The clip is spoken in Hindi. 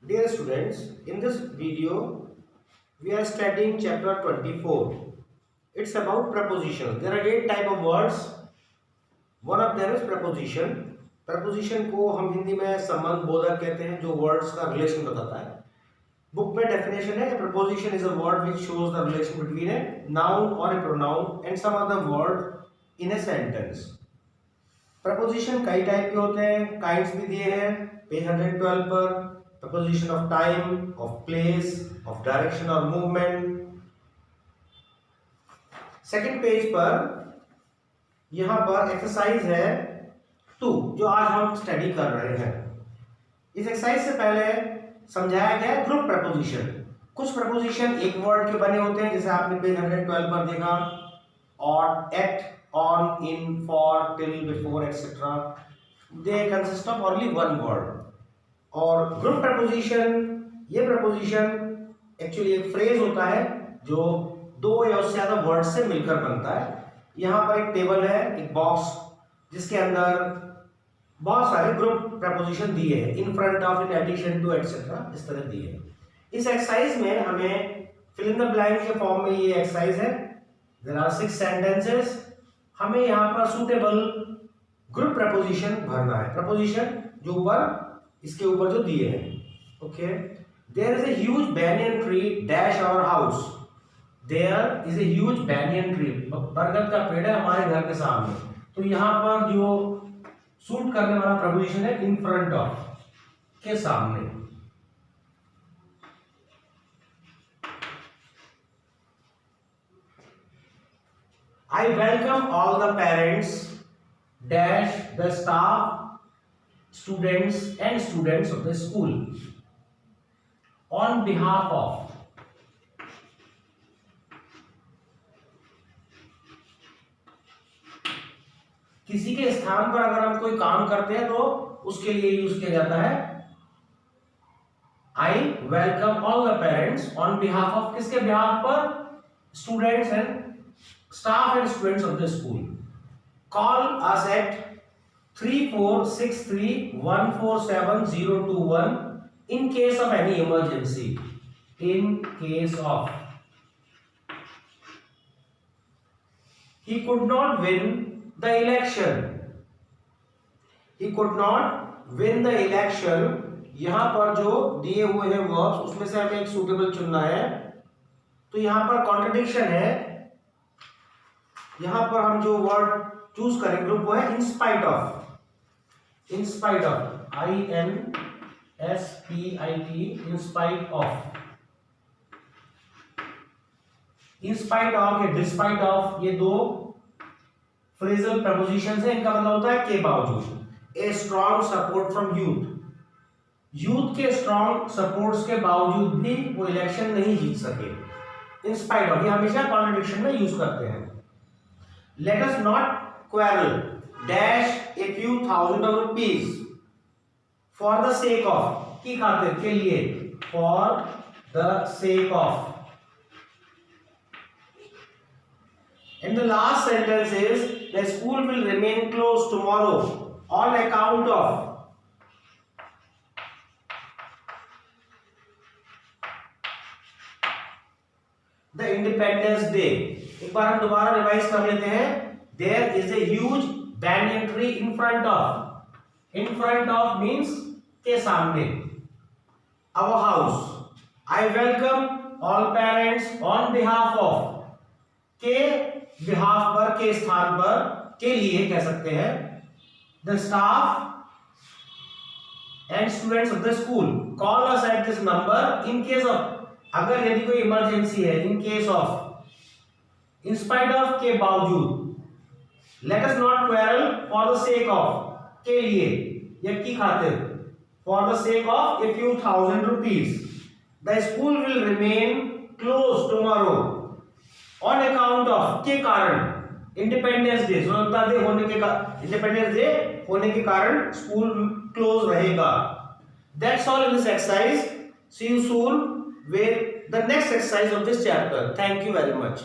Dear students, in this video we are studying chapter 24. It's about prepositions. There are 8 type of words. One of them is preposition. Preposition को हम हिंदी में संबंध बोधक कहते हैं, जो वर्ड्स का रिलेशन बताता है. बुक में डेफिनेशन है, preposition is a word which shows the relation between a noun or a pronoun and some other word in a sentence. preposition कई टाइप के होते हैं, काइंड्स भी दिए हैं पेज 112 पर. preposition of time, of place, of direction or movement. Second page पर यहां पर एक्सरसाइज है 2 जो आज हम स्टडी कर रहे हैं. इस एक्सरसाइज से पहले समझाया गया ग्रुप प्रपोजिशन. कुछ प्रपोजिशन एक वर्ड के बने होते हैं, जैसे आपने पेज 112 पर देखा, और at, on, in, for, till, before etcetera. They consist of only one word. और ग्रुप प्रपोजिशन, ये प्रपोजिशन एक्चुअली एक फ्रेज होता है जो 2 या उससे ज्यादा वर्ड से मिलकर बनता है. यहाँ पर एक टेबल है, एक बॉक्स, जिसके अंदर बहुत सारे ग्रुप प्रपोजिशन दिए हैं, in front of, in addition to, etcetera, इस तरह दिए हैं. इस एक्सरसाइज में हमें फिल इन द ब्लैंक के फॉर्म में ये एक्सरसाइज है. There are 6 sentences. हमें यहाँ पर सूटेबल ग्रुप प्रपोजिशन भरना है. प्रपोजिशन जो ऊपर इसके ऊपर जो दिए हैं. Okay. There is a huge banyan tree dash our house. There is a huge banyan tree, बरगद का पेड़ है हमारे घर के सामने. तो यहाँ पर जो सूट करने वाला प्रपोजिशन है इन फ्रंट ऑफ, के सामने. I welcome all the parents dash the staff, students and students of the school on behalf of. किसी के स्थान पर अगर हम कोई काम करते हैं तो उसके लिए यूज किया जाता है I welcome all the parents on behalf of. किसके behalf पर? Students and staff and students of the school. Call us at 3463147021 in case of any emergency. In case of. He could not win the election. He could not win the election. यहां पर जो दिए हुए हैं वर्ब्स, उसमें से हमें एक सूटेबल चुनना है. तो यहां पर कॉन्ट्रडिक्शन है. यहां पर हम जो वर्ड चूज करें ग्रुप वो है in spite of. In spite of, INSPIT, in spite of. In spite of या डिस्पाइट ऑफ, ये 2 फ्रेजल प्रपोजिशंस हैं. इनका मतलब होता है के बावजूद. A strong support from youth. Youth के स्ट्रॉन्ग सपोर्ट्स के बावजूद भी वो इलेक्शन नहीं जीत सके. इन स्पाइट ऑफ, ये हमेशा कॉन्ट्रडिक्शन में यूज करते हैं. Let us not quarrel dash a few thousand of rupees for the sake of, की खातिर, के लिए, for the sake of. And the last sentence is the school will remain closed tomorrow on account of. The Independence Day. एक बार हम दोबारा रिवाइज कर लेते हैं. There is a huge banyan tree in front of. In front of means के सामने. Our house. I welcome all parents on behalf of. के behalf पर, के स्थान पर, के लिए कह सकते हैं. The staff and students of the school. Call us at this number in case of. अगर यदि कोई इमरजेंसी है, in case of. In spite of, के बावजूद. Let us not quarrel for the sake of, के लिए या की खातिर. For the sake of a few thousand rupees. The school will remain close tomorrow on account of, के कारण. इंडिपेंडेंस डे, स्वतंत्रता डे होने के इंडिपेंडेंस डे होने के कारण स्कूल क्लोज रहेगा. That's all in this exercise. See you soon with the next exercise of this chapter. Thank you very much.